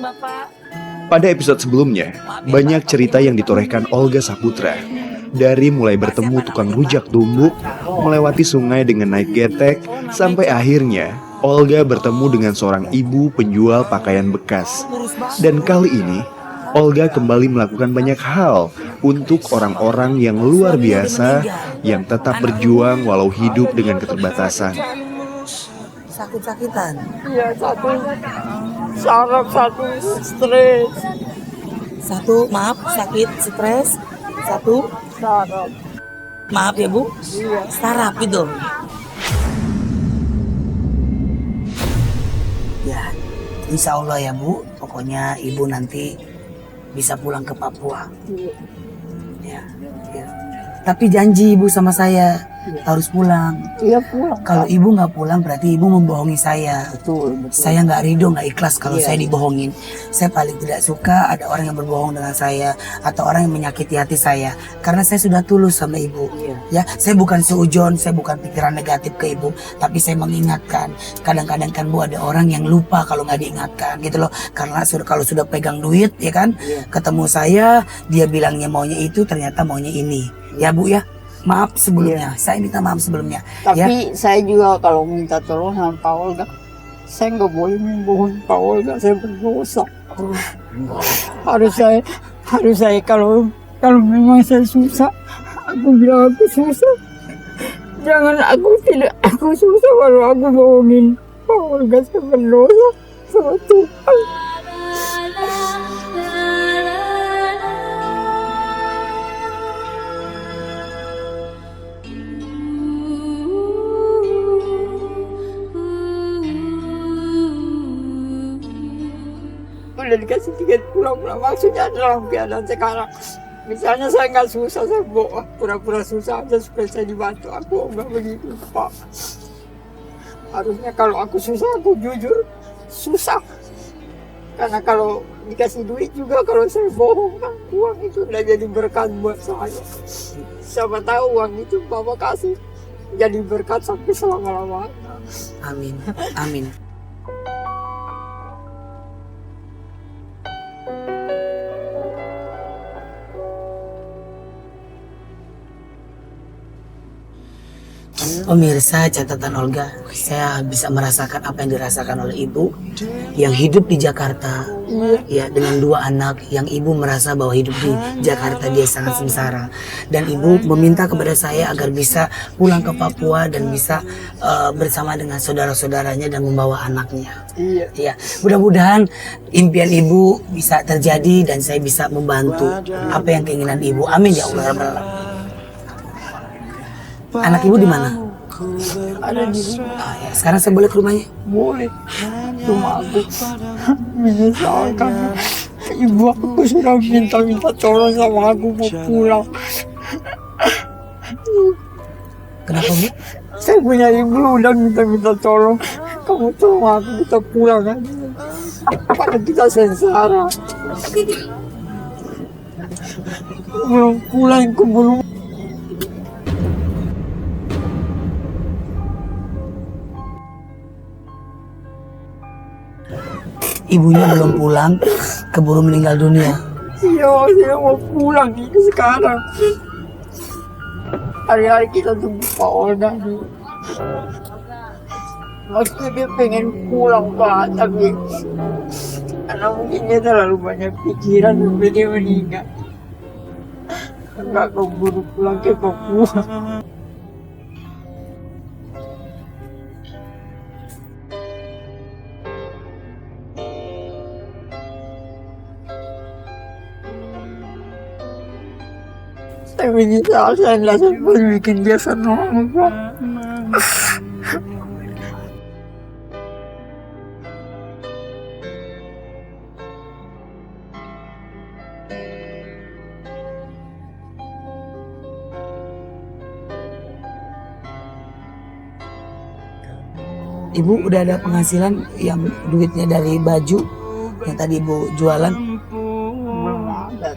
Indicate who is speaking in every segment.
Speaker 1: Bapak.
Speaker 2: Pada episode sebelumnya, banyak cerita yang ditorehkan Olga Saputra. Dari mulai bertemu tukang rujak tumbuk, melewati sungai dengan naik getek, sampai akhirnya Olga bertemu dengan seorang ibu penjual pakaian bekas. Dan kali ini, Olga kembali melakukan banyak hal untuk orang-orang yang luar biasa yang tetap berjuang walau hidup dengan keterbatasan.
Speaker 1: Sakit-sakitan.
Speaker 3: Iya, satu saraf, satu stres.
Speaker 1: Satu, maaf, sakit, stres. Satu,
Speaker 3: Saraf.
Speaker 1: maaf ya Bu,
Speaker 3: Iya.
Speaker 1: saraf gitu. Ya, insya Allah ya Bu, pokoknya Ibu nanti bisa pulang ke Papua.
Speaker 3: Iya.
Speaker 1: Ya, ya. Tapi janji Ibu sama saya harus pulang.
Speaker 3: Iya, pulang.
Speaker 1: Kalau Ibu nggak pulang berarti Ibu membohongi saya.
Speaker 3: Betul.
Speaker 1: Saya nggak ridho, nggak ikhlas kalau
Speaker 3: Iya,
Speaker 1: saya
Speaker 3: iya.
Speaker 1: dibohongin. Saya paling tidak suka ada orang yang berbohong dengan saya atau orang yang menyakiti hati saya. Karena saya sudah tulus sama Ibu.
Speaker 3: Iya.
Speaker 1: Ya, saya bukan seujon, saya bukan pikiran negatif ke Ibu, tapi saya mengingatkan. Kadang-kadang kan Bu ada orang yang lupa kalau nggak diingatkan gitu loh. Karena kalau sudah pegang duit ya kan,
Speaker 3: Iya.
Speaker 1: ketemu saya, dia bilangnya maunya itu, ternyata maunya ini. Ya Bu ya. Maaf sebelumnya, saya minta maaf sebelumnya. Ya,
Speaker 3: Tapi saya juga kalau minta tolong sama Pak Olga, saya nggak boleh membohongi Pak Olga, saya berdosa. Harus saya kalau memang saya susah, aku bilang aku susah. Jangan aku susah kalau aku bohongin Pak Olga, saya berdosa sama Tuhan. Udah dikasih tiket pulang maksudnya dalam keadaan sekarang. Misalnya saya nggak susah, saya bohong, pura-pura susah aja supaya saya dibantu. Aku nggak begitu Pak. Harusnya kalau aku susah, aku jujur susah. Karena kalau dikasih duit juga, kalau saya bohong kan, uang itu udah jadi berkat buat saya. Siapa tahu uang itu Bapak kasih jadi berkat sampai selama-lamanya.
Speaker 1: amin, amin. Pemirsa catatan Olga, saya bisa merasakan apa yang dirasakan oleh ibu yang hidup di Jakarta, ya dengan 2 anak yang ibu merasa bahwa hidup di Jakarta dia sangat sengsara, dan ibu meminta kepada saya agar bisa pulang ke Papua dan bisa bersama dengan saudara-saudaranya dan membawa anaknya.
Speaker 3: Iya.
Speaker 1: Ya, mudah-mudahan impian ibu bisa terjadi dan saya bisa membantu apa yang keinginan ibu. Amin ya Allah. Rabbal Alamin. Anak ibu di mana?
Speaker 3: Ada di sini.
Speaker 1: Ya, sekarang saya boleh ke rumahnya?
Speaker 3: Boleh. Cuma aku menyesalkan ibu aku sudah minta tolong sama aku mau pulang.
Speaker 1: Kenapa Bu?
Speaker 3: Saya punya ibu udah minta tolong. Kamu tolong aku kita pulang aja. Karena kita sengsara. Belum pulang ke belum.
Speaker 1: Ibunya belum pulang, keburu meninggal dunia.
Speaker 3: Iya, saya mau pulang ini sekarang. Hari-hari kita tunggu Pak Olga nih. Maksudnya dia pengen pulang Pak, tapi karena mungkin dia terlalu banyak pikiran sampai dia meninggal. Enggak keburu pulang ke Papua. Saya menyesal, saya nggak sempat bikin dia senang, Pak.
Speaker 1: Ibu udah ada penghasilan yang duitnya dari baju yang tadi ibu jualan?
Speaker 3: Belum ada.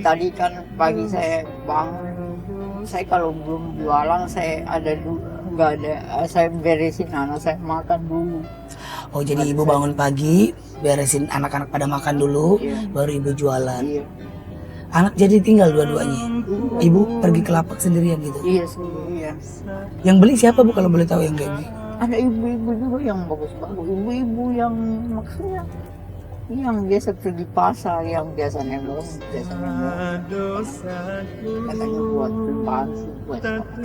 Speaker 3: Tadi kan pagi saya bangun, saya kalau belum jualan saya ada nggak ada. Saya beresin anak saya makan dulu.
Speaker 1: Oh, jadi ibu bangun pagi, beresin anak-anak pada makan dulu,
Speaker 3: Iya.
Speaker 1: baru ibu jualan.
Speaker 3: Iya,
Speaker 1: Anak jadi tinggal dua-duanya. Ibu pergi ke lapak sendirian gitu.
Speaker 3: iya sendirian.
Speaker 1: Yang beli siapa Bu kalau boleh tahu yang kayak gini?
Speaker 3: Ada ibu-ibu juga yang bagus-bagus. Ibu-ibu yang maksudnya yang biasa pergi pasar, yang biasa nembong, katanya buat pembantu, buat apa.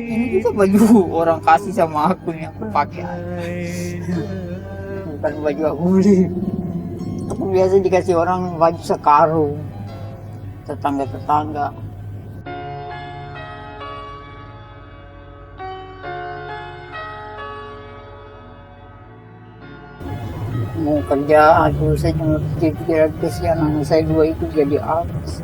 Speaker 3: Ini juga baju orang kasih sama aku yang aku pakai, bukan baju aku beli. Aku biasa dikasih orang baju sekarung, tetangga-tetangga. Mau kerja, aduh saya cuma pikir-pikir kesian anak saya dua itu jadi artis.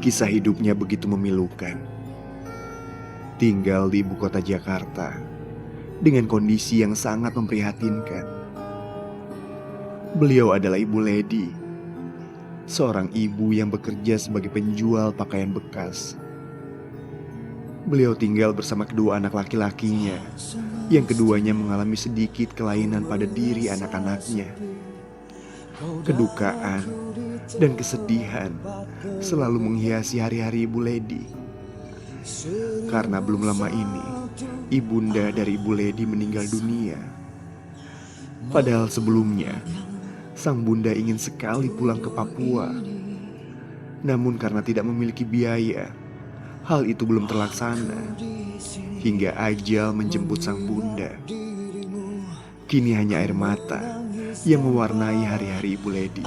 Speaker 2: Kisah hidupnya begitu memilukan. Tinggal di ibu kota Jakarta dengan kondisi yang sangat memprihatinkan. Beliau adalah Ibu Ledi, seorang ibu yang bekerja sebagai penjual pakaian bekas. Beliau tinggal bersama kedua anak laki-lakinya, yang keduanya mengalami sedikit kelainan pada diri anak-anaknya. Kedukaan dan kesedihan selalu menghiasi hari-hari Ibu Ledi. Karena belum lama ini, ibunda dari Ibu Ledi meninggal dunia. Padahal sebelumnya, sang bunda ingin sekali pulang ke Papua. Namun karena tidak memiliki biaya, hal itu belum terlaksana. Hingga ajal menjemput sang bunda. Kini hanya air mata yang mewarnai hari-hari Ibu Ledi.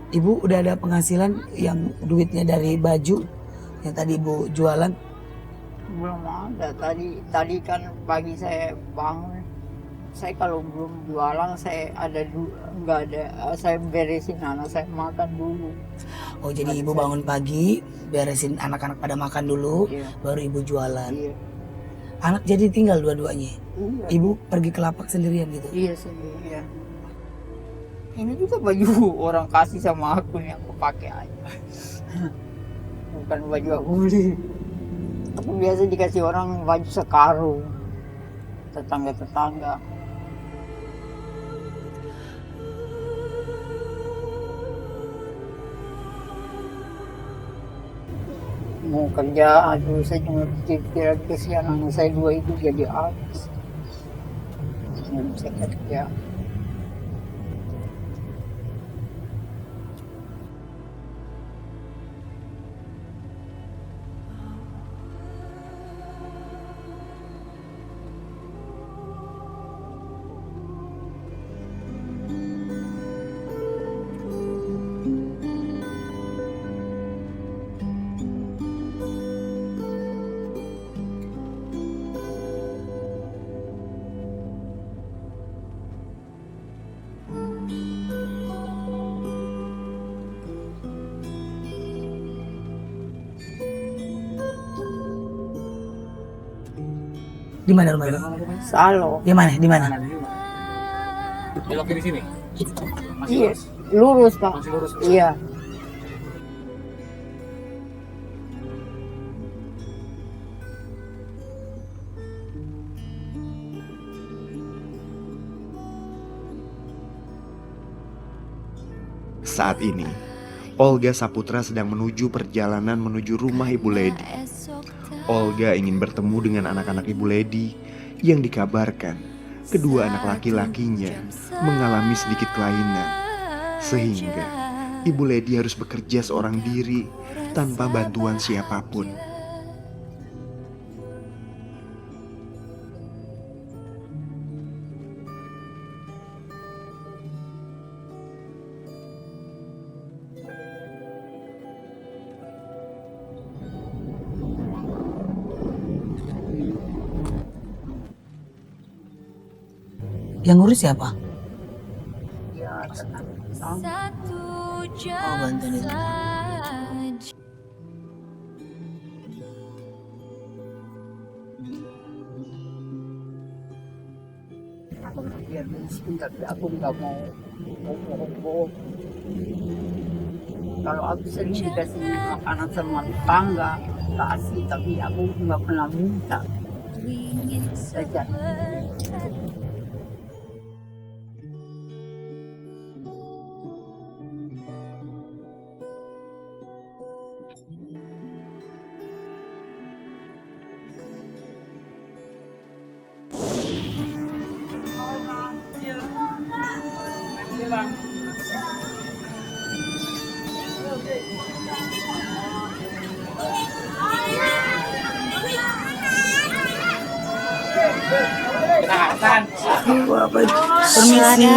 Speaker 1: Ibu udah ada penghasilan yang duitnya dari baju yang tadi Ibu jualan?
Speaker 3: Belum ada. Tadi kan pagi saya bangun, saya kalau belum jualan saya nggak ada. Saya beresin anak saya makan dulu.
Speaker 1: Oh, jadi Ibu bangun pagi, beresin anak-anak pada makan dulu,
Speaker 3: Iya.
Speaker 1: baru Ibu jualan.
Speaker 3: Iya,
Speaker 1: Anak jadi tinggal dua-duanya.
Speaker 3: iya,
Speaker 1: Ibu pergi ke lapak sendirian gitu.
Speaker 3: iya sendirian. Ini juga baju orang kasih sama aku yang aku pakai aja. Bukan baju aku beli. Aku biasa dikasih orang baju sekarung, tetangga-tetangga. Mau kerja, aduh saya cuma pikir-pikir kesian anak saya dua itu jadi artis. Nggak bisa kerja.
Speaker 1: Di mana rumah Ibu?
Speaker 3: Salo.
Speaker 1: Di mana? Di mana?
Speaker 4: Belok di sini.
Speaker 3: Iya, lurus Pak.
Speaker 4: Masih lurus.
Speaker 3: Iya.
Speaker 2: Saat ini, Olga Saputra sedang menuju perjalanan menuju rumah Ibu Ledi. Olga ingin bertemu dengan anak-anak Ibu Ledi yang dikabarkan kedua anak laki-lakinya mengalami sedikit kelainan. Sehingga Ibu Ledi harus bekerja seorang diri tanpa bantuan siapapun.
Speaker 1: Yang ngurus siapa?
Speaker 3: Ya, tenang.
Speaker 1: Oh, bantuin itu.
Speaker 3: Aku biar miskin tapi aku nggak mau bohong. Kalau aku sering dikasih makanan sama tetangga, kasih, tapi aku nggak pernah minta. Saja.
Speaker 1: Permisi.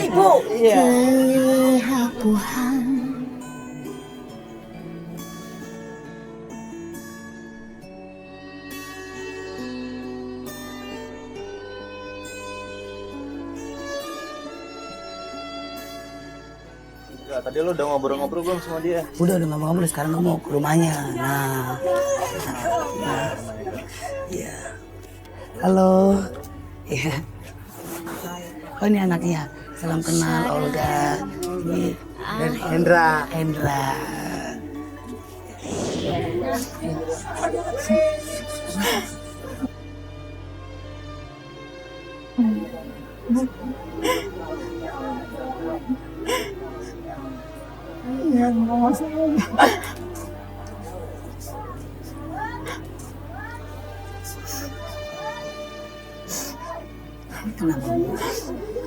Speaker 3: Ibu, iya.
Speaker 5: Enggak, tadi lo udah ngobrol-ngobrol belum sama dia?
Speaker 1: Udah ngomong-ngomong, sekarang gue mau ke rumahnya. Nah. Iya. Halo. Iya. Oh, ini anaknya. Salam kenal, Olga. Ini dan Hendra.
Speaker 3: Ya, mama saya.
Speaker 1: Kenapa?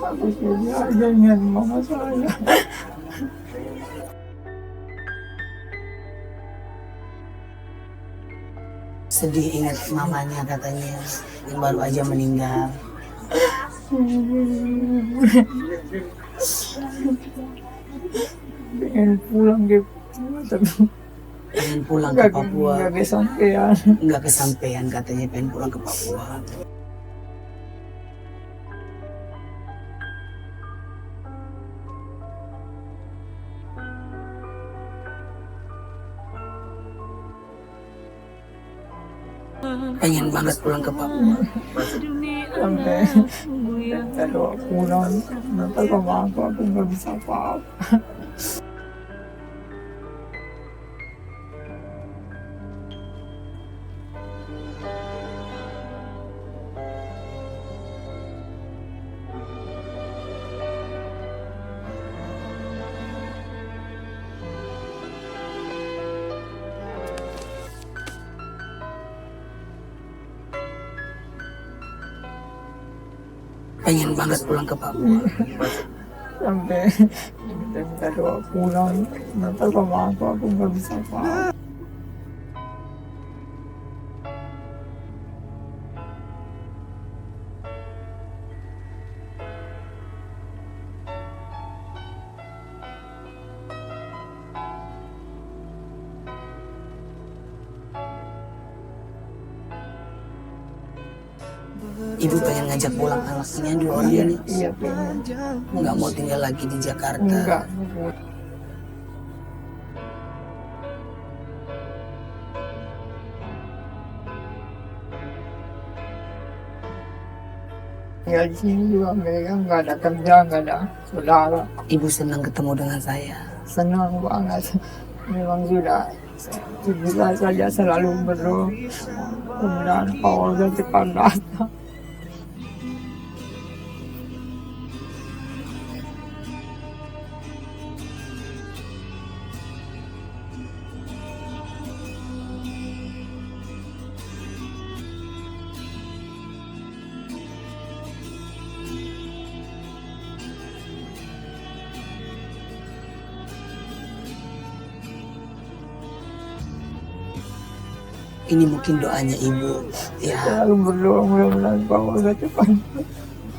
Speaker 3: Aku sudah aja ingat mama saya.
Speaker 1: Sedih ingat mamanya katanya yang baru aja meninggal.
Speaker 3: Pengen pulang ke tapi
Speaker 1: Pengen pulang ke Papua.
Speaker 3: nggak kesampaian.
Speaker 1: Nggak kesampaian katanya pengen pulang ke Papua. Pengen banget pulang ke Papua.
Speaker 3: Sampai kalau pulang nanti sama aku nggak bisa apa-apa.
Speaker 1: Pengen banget pulang ke Papua.
Speaker 3: Sampai minta doa pulang nanti sama aku nggak bisa apa-apa.
Speaker 1: Ibu pengen ngajak pulang anaknya 2 orang ini.
Speaker 3: Iya pengen.
Speaker 1: Nggak mau tinggal lagi di Jakarta.
Speaker 3: Enggak. Ya di sini juga mereka nggak ada kerja, nggak ada saudara.
Speaker 1: Ibu senang ketemu dengan saya.
Speaker 3: Senang banget. Memang sudah kita saja selalu berdoa. Mudah-mudahan Pak Olga cepat datang.
Speaker 1: Ini mungkin doanya ibu. Ya,
Speaker 3: Selalu berdoa mudah-mudahan Pak Olga cepat.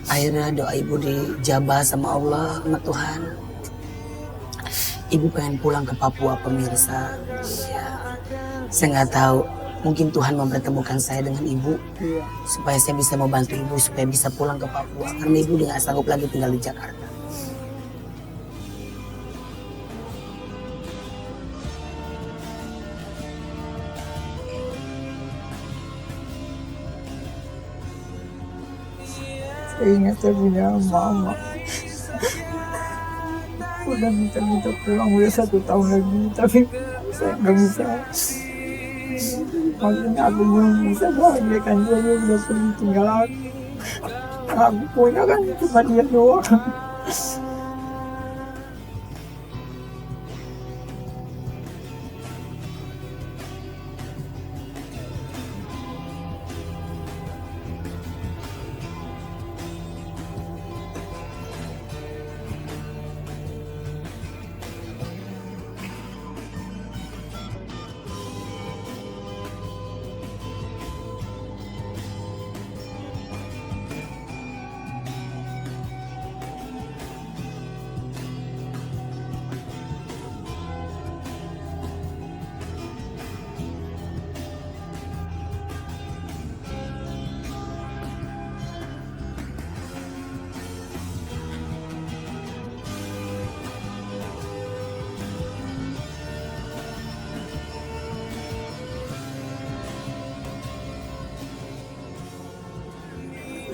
Speaker 1: akhirnya doa ibu dijabah sama Allah, sama Tuhan. Ibu pengen pulang ke Papua, pemirsa. Ya, saya nggak tahu mungkin Tuhan mempertemukan saya dengan ibu
Speaker 3: Iya.
Speaker 1: supaya saya bisa membantu ibu supaya bisa pulang ke Papua karena ibu udah gak sanggup lagi tinggal di Jakarta.
Speaker 3: Saya ingat saya punya mama. Udah minta pulang udah 1 tahun lagi, tapi saya nggak bisa. Maksudnya aku belum bisa bahagiakan dia udah pergi tinggal aku. Aku punya kan cuma dia doang.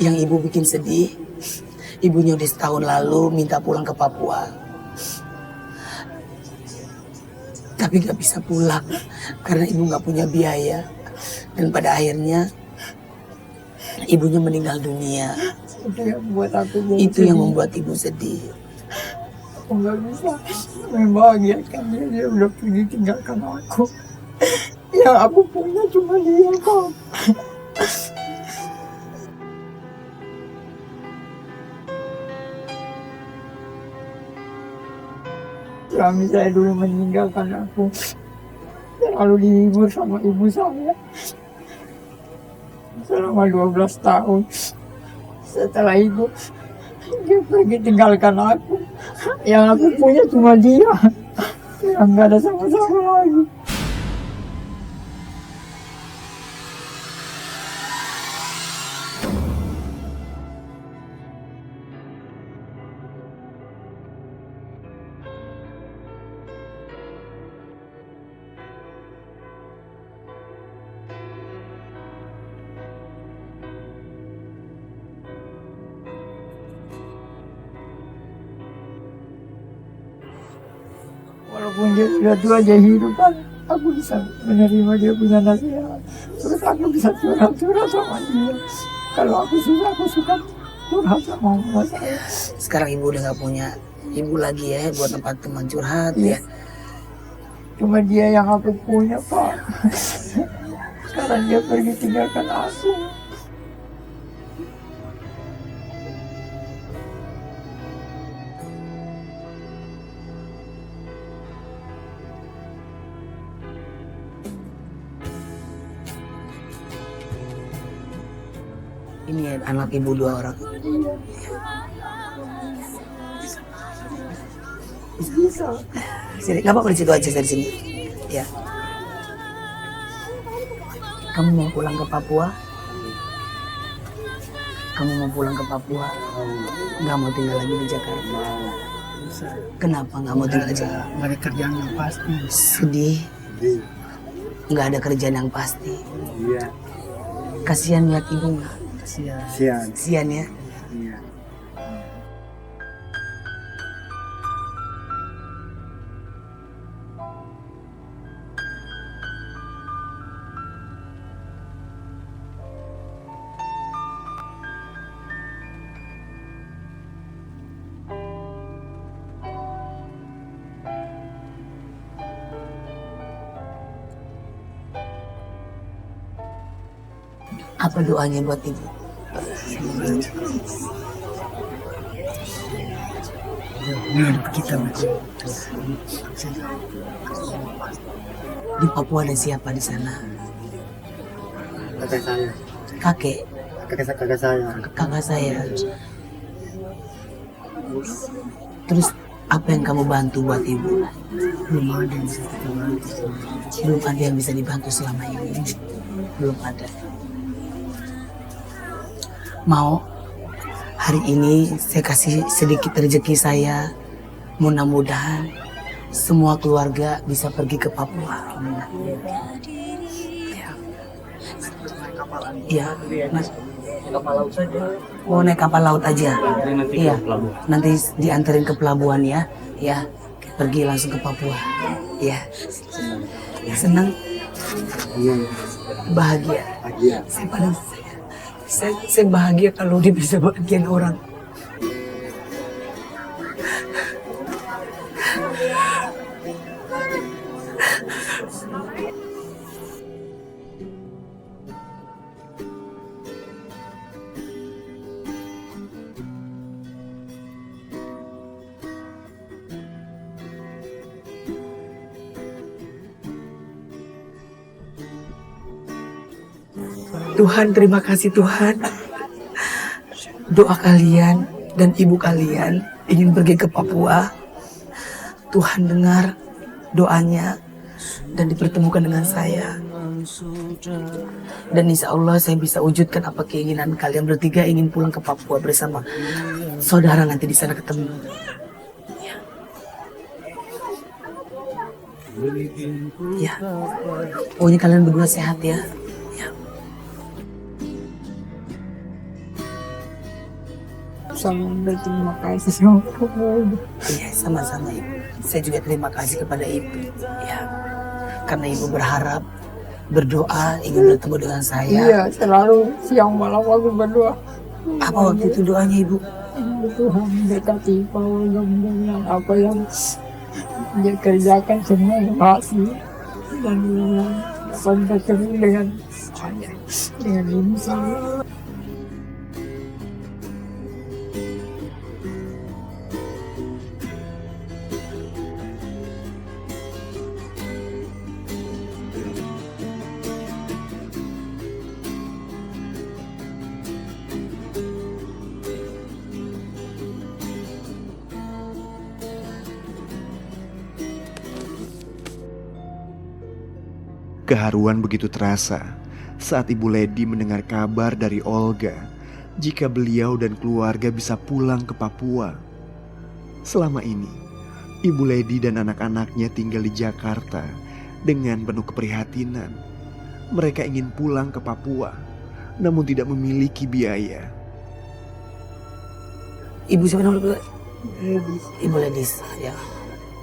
Speaker 1: Yang ibu bikin sedih, ibunya udah setahun lalu minta pulang ke Papua. Tapi gak bisa pulang karena ibu gak punya biaya. Dan pada akhirnya ibunya meninggal dunia.
Speaker 3: Itu yang buat aku jadi
Speaker 1: Itu yang
Speaker 3: sedih.
Speaker 1: membuat ibu sedih.
Speaker 3: Aku nggak bisa membahagiakan dia. Dia udah pergi tinggalkan aku. Yang aku punya cuma dia kok. Suami saya dulu meninggalkan aku, lalu dihibur sama ibu saya selama 12 tahun. Setelah itu dia pergi tinggalkan aku. Yang aku punya cuma dia, yang nggak ada sama-sama lagi. Walaupun dia sudah tua, dia hidup kan, aku bisa menerima dia punya nasihat. Terus aku bisa curhat-curhat sama dia. Kalau aku suka curhat sama mama saya.
Speaker 1: Sekarang ibu udah gak punya ibu lagi ya buat tempat teman curhat
Speaker 3: Iya.
Speaker 1: ya.
Speaker 3: Cuma dia yang aku punya, Pak. Sekarang dia pergi tinggalkan aku.
Speaker 1: Ini ya, anak ibu 2 orang.
Speaker 3: Bisa.
Speaker 1: Sini, gak apa-apa di situ aja dari sini. Ya. Kamu mau pulang ke Papua? Kamu mau pulang ke Papua? Gak mau tinggal lagi di Jakarta? Kenapa gak mau tinggal di Jakarta?
Speaker 6: Nggak ada kerjaan yang pasti.
Speaker 1: Sedih. Nggak ada kerjaan yang pasti.
Speaker 6: Iya,
Speaker 1: Kasihan lihat ibu nggak?
Speaker 6: sian.
Speaker 1: Kasihan ya.
Speaker 6: Iya.
Speaker 1: Apa doanya buat ibu?
Speaker 6: Ini hidup kita, Mas.
Speaker 1: Di Papua ada siapa di sana?
Speaker 6: Kakak saya.
Speaker 1: Kakek,
Speaker 6: Kakak saya.
Speaker 1: kakak saya. Terus apa yang kamu bantu buat ibu?
Speaker 6: Belum ada yang bisa kita bantu.
Speaker 1: Belum ada yang bisa dibantu selama ini. Belum ada. Mau hari ini saya kasih sedikit rezeki saya. Mudah-mudahan semua keluarga bisa pergi ke Papua. Iya.
Speaker 4: Kapal laut saja.
Speaker 1: Mau naik kapal laut aja.
Speaker 4: Nanti
Speaker 1: Iya.
Speaker 4: ke pelabuhan.
Speaker 1: Nanti dianterin ke pelabuhan ya. Ya. Pergi langsung ke Papua. Iya. Senang.
Speaker 6: Iya.
Speaker 1: Bahagia.
Speaker 6: Bahagia.
Speaker 1: Saya paling saya bahagia kalau dia bisa bahagian orang. Tuhan, terima kasih Tuhan. Doa kalian dan ibu kalian ingin pergi ke Papua. Tuhan dengar doanya dan dipertemukan dengan saya. Dan insya Allah saya bisa wujudkan apa keinginan kalian bertiga ingin pulang ke Papua bersama saudara nanti di sana ketemu. Ya, pokoknya kalian berdua sehat ya.
Speaker 3: Sangat berterima kasih sama kamu.
Speaker 1: Iya, sama-sama Ibu. Saya juga terima kasih kepada Ibu. Ya, karena Ibu berharap, berdoa, ingin bertemu dengan saya.
Speaker 3: Iya, selalu siang malam aku berdoa.
Speaker 1: Apa waktu itu doanya Ibu?
Speaker 3: Tuhan berkati Paul dengan apa yang dia kerjakan semua berhasil dan dapat bertemu dengan saya, dengan ibu saya.
Speaker 2: Keharuan begitu terasa saat Ibu Ledi mendengar kabar dari Olga jika beliau dan keluarga bisa pulang ke Papua. Selama ini, Ibu Ledi dan anak-anaknya tinggal di Jakarta dengan penuh keprihatinan. Mereka ingin pulang ke Papua, namun tidak memiliki biaya.
Speaker 1: Ibu siapa namanya? Ibu Ledi, ya.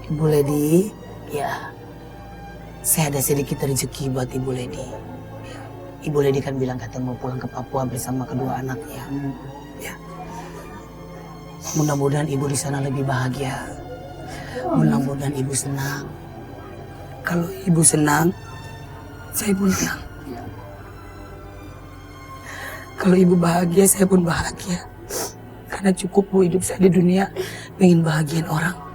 Speaker 1: Ibu Ledi, ya. Saya ada sedikit rezeki buat Ibu Ledi. Ya. Ibu Ledi kan bilang katanya mau pulang ke Papua bersama kedua anaknya. Ya. Mudah-mudahan Ibu di sana lebih bahagia. Mudah-mudahan Ibu senang. Kalau Ibu senang, saya pun senang. Kalau Ibu bahagia, saya pun bahagia. Karena cukup Bu hidup saya di dunia pengen bahagiain orang.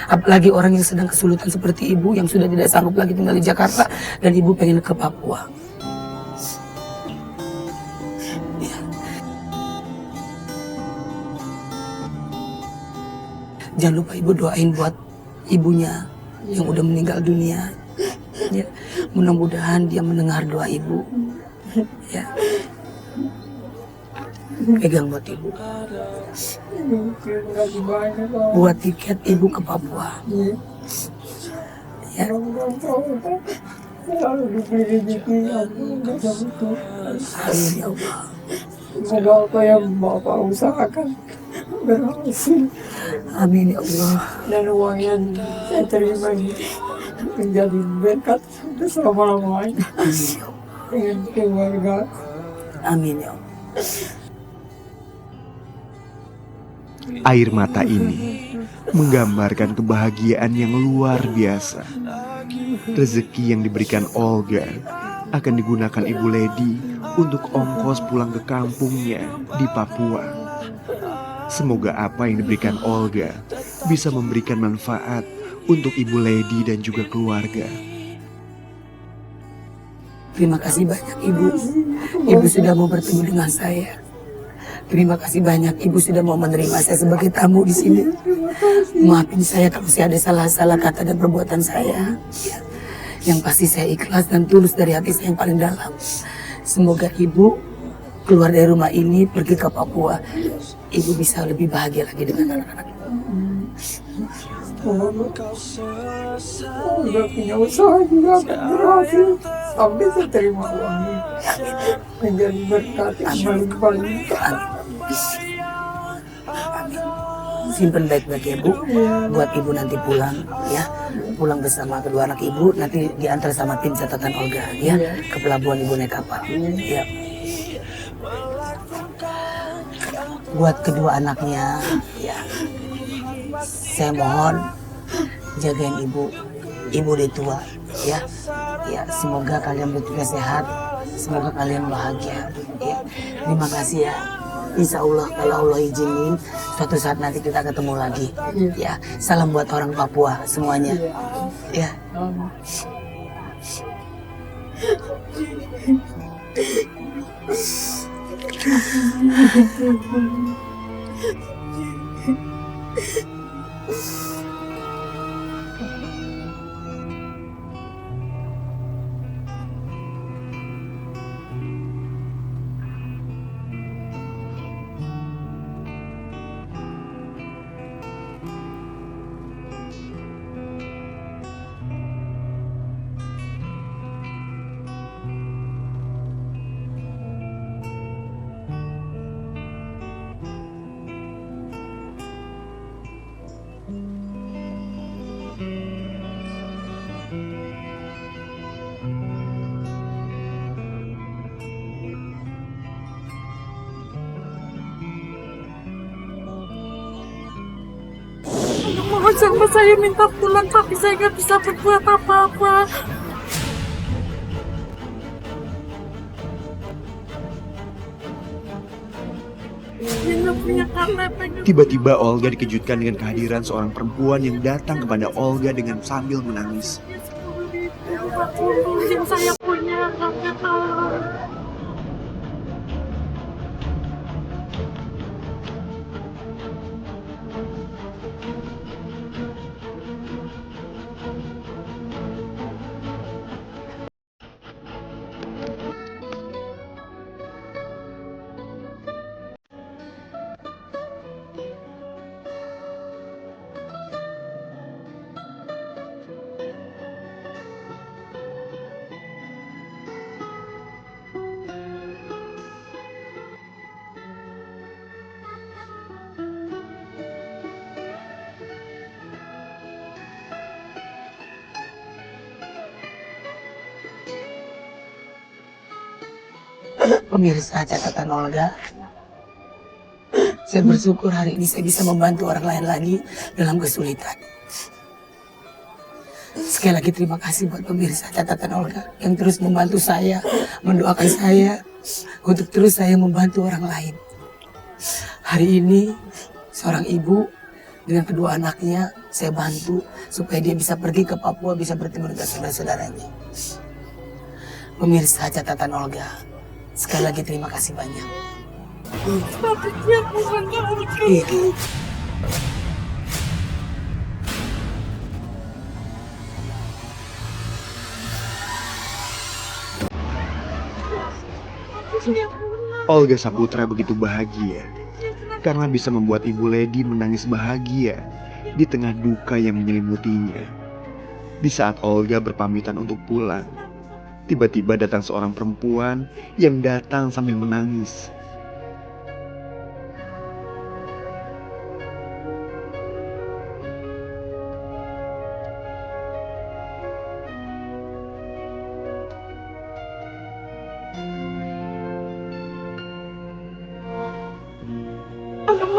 Speaker 1: Apalagi orang yang sedang kesulitan seperti Ibu yang sudah tidak sanggup lagi tinggal di Jakarta dan Ibu pengen ke Papua. Ya. Jangan lupa Ibu doain buat ibunya yang udah meninggal dunia. Ya. Mudah-mudahan dia mendengar doa Ibu. Ya. Pegang buat Ibu.
Speaker 3: Terima kasih banyak.
Speaker 1: Buat tiket Ibu ke Papua. Ya.
Speaker 3: Selalu diberi rezeki aku bisa betul.
Speaker 1: Amin ya Allah.
Speaker 3: Semoga apa yang Bapak usahakan berhasil.
Speaker 1: Amin ya Allah.
Speaker 3: Dan uang yang saya terima ini menjadi berkat untuk selama-lamanya
Speaker 1: Amin ya Allah.
Speaker 3: dengan keluarga.
Speaker 1: Amin ya Allah.
Speaker 2: Air mata ini menggambarkan kebahagiaan yang luar biasa. Rezeki yang diberikan Olga akan digunakan Ibu Ledi untuk ongkos pulang ke kampungnya di Papua. Semoga apa yang diberikan Olga bisa memberikan manfaat untuk Ibu Ledi dan juga keluarga.
Speaker 1: Terima kasih banyak Ibu. Ibu sudah mau bertemu dengan saya. Terima kasih banyak Ibu sudah mau menerima saya sebagai tamu di sini. Maafin saya kalau saya ada salah-salah kata dan perbuatan saya. Yang pasti saya ikhlas dan tulus dari hati saya yang paling dalam. Semoga ibu keluar dari rumah ini pergi ke Papua. Ibu bisa lebih bahagia lagi dengan anak-anak.
Speaker 3: Udah punya usaha juga berhasil sampai saya terima uang ini menjadi berkat yang berlimpah.
Speaker 1: Simpen baik-baik ya Bu, buat ibu nanti pulang ya, pulang bersama kedua anak ibu, nanti diantar sama tim catatan Olga ya ke pelabuhan ibu naik kapal ya. Buat kedua anaknya ya, saya mohon jagain ibu udah tua ya, ya semoga kalian bertiga sehat, semoga kalian bahagia ya. Terima kasih ya. Insya Allah kalau Allah izinin suatu saat nanti kita ketemu lagi ya. Salam buat orang Papua semuanya ya.
Speaker 7: Mohon sama saya minta pulang, tapi saya nggak bisa berbuat apa-apa. Dia nggak punya KTP.
Speaker 2: Tiba-tiba Olga dikejutkan dengan kehadiran seorang perempuan yang datang kepada Olga dengan sambil menangis.
Speaker 7: Yang saya punya, nggak tahu.
Speaker 1: Pemirsa catatan Olga, saya bersyukur hari ini saya bisa membantu orang lain lagi dalam kesulitan. Sekali lagi terima kasih buat pemirsa catatan Olga yang terus membantu saya, mendoakan saya untuk terus saya membantu orang lain. Hari ini seorang ibu dengan kedua anaknya saya bantu supaya dia bisa pergi ke Papua, bisa bertemu dengan saudara-saudaranya. Pemirsa catatan Olga, sekali lagi terima kasih banyak.
Speaker 7: Tapi dia bukan
Speaker 1: Iya.
Speaker 2: Olga Saputra begitu bahagia karena bisa membuat Ibu Lady menangis bahagia di tengah duka yang menyelimutinya. Di saat Olga berpamitan untuk pulang, tiba-tiba datang seorang perempuan yang datang sambil menangis.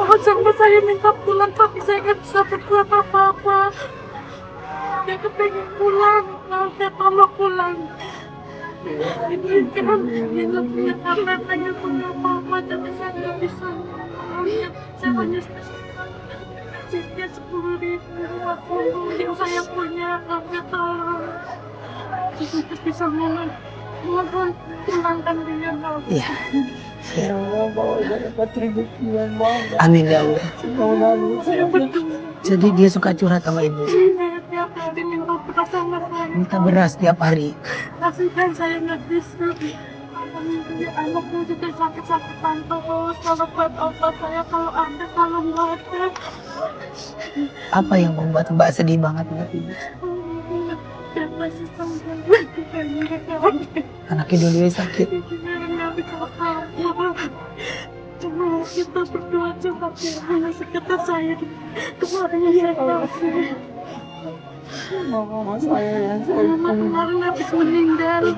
Speaker 7: mohon sama saya minta pulang, tapi saya nggak bisa berbuat apa-apa. Dia kepengen pulang, kalau saya tolong pulang. Ini kan dia nggak punya karena pengen punya apa-apa, tapi saya nggak bisa. Saya hanya dia 10.000 yang saya punya, nggak tolong. Saya bisa mohon pulangkan dia.
Speaker 1: Iya.
Speaker 3: Ya Allah, bawa saya 4.000 bulan,
Speaker 1: Amin ya Allah.
Speaker 3: Saya betul.
Speaker 1: Jadi dia suka curhat sama ibu.
Speaker 7: Iya, tiap hari. hari minta beras sama saya.
Speaker 1: Minta beras tiap hari.
Speaker 7: Kasihan saya nggak bisa. Anaknya juga sakit-sakitan terus. Kalau buat obat saya kalau ada, kalau nggak ada.
Speaker 1: Apa yang membuat Mbak sedih banget Mbak?
Speaker 7: Dia masih sampai.
Speaker 1: Anaknya dulu sakit.
Speaker 7: Nggak bisa apa. Cuma kita berdua cuma hanya sekitar saya. Kemarin saya kasih.
Speaker 3: Mama saya yang
Speaker 7: Mama kemarin habis meninggal.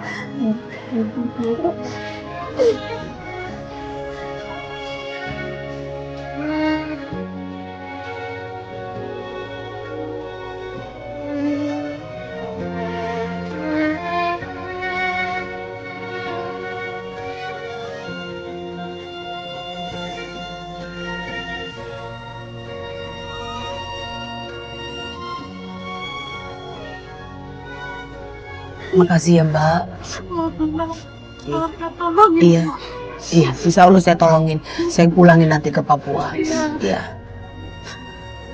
Speaker 1: Makasih ya Mbak.
Speaker 7: Keluarga tolongin.
Speaker 1: Iya. Iya, insya Allah saya tolongin. Saya pulangin nanti ke Papua.
Speaker 7: Iya.
Speaker 1: Iya.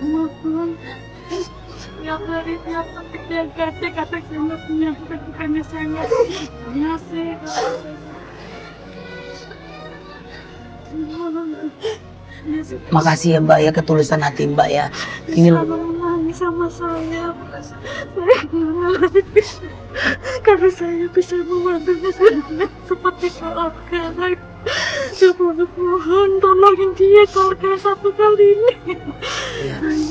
Speaker 7: Mohon. Tiap hari tiap tapi dia gadek kata saya punya bukannya saya ngasih.
Speaker 1: Makasih ya Mbak ya, ketulusan hati Mbak ya. Ini
Speaker 7: Selalu menangis sama saya. Karena saya bisa membantunya seperti keluarga. Saya mohon tolongin dia keluarga satu kali ini.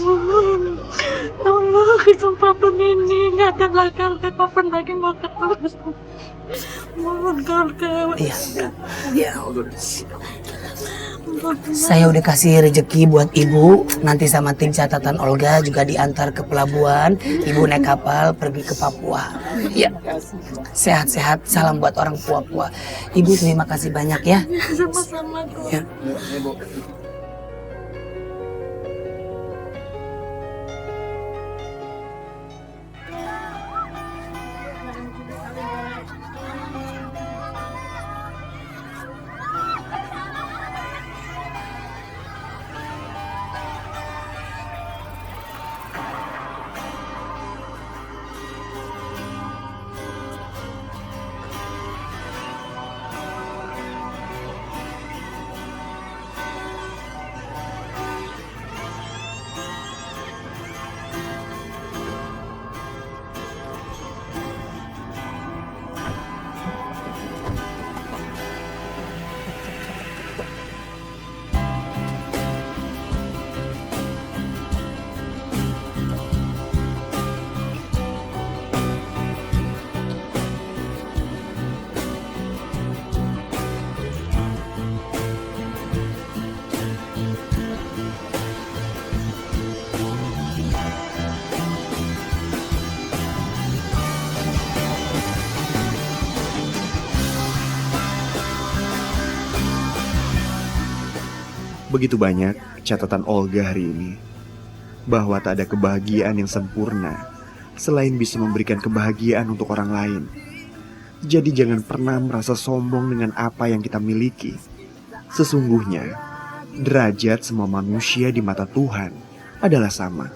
Speaker 7: Mohon tolong kesempatan ini nggak ada lagi kapan lagi mau ketemu. Mohon keluarga.
Speaker 1: Iya. Iya. Saya udah kasih rezeki buat ibu. Nanti sama tim catatan Olga juga diantar ke pelabuhan. Ibu naik kapal pergi ke Papua. Ya, sehat-sehat. Salam buat orang Papua. Ibu terima kasih banyak ya.
Speaker 7: Sama-sama.
Speaker 1: Ya.
Speaker 2: Begitu banyak catatan Olga hari ini, bahwa tak ada kebahagiaan yang sempurna selain bisa memberikan kebahagiaan untuk orang lain. Jadi jangan pernah merasa sombong dengan apa yang kita miliki. Sesungguhnya, derajat semua manusia di mata Tuhan adalah sama.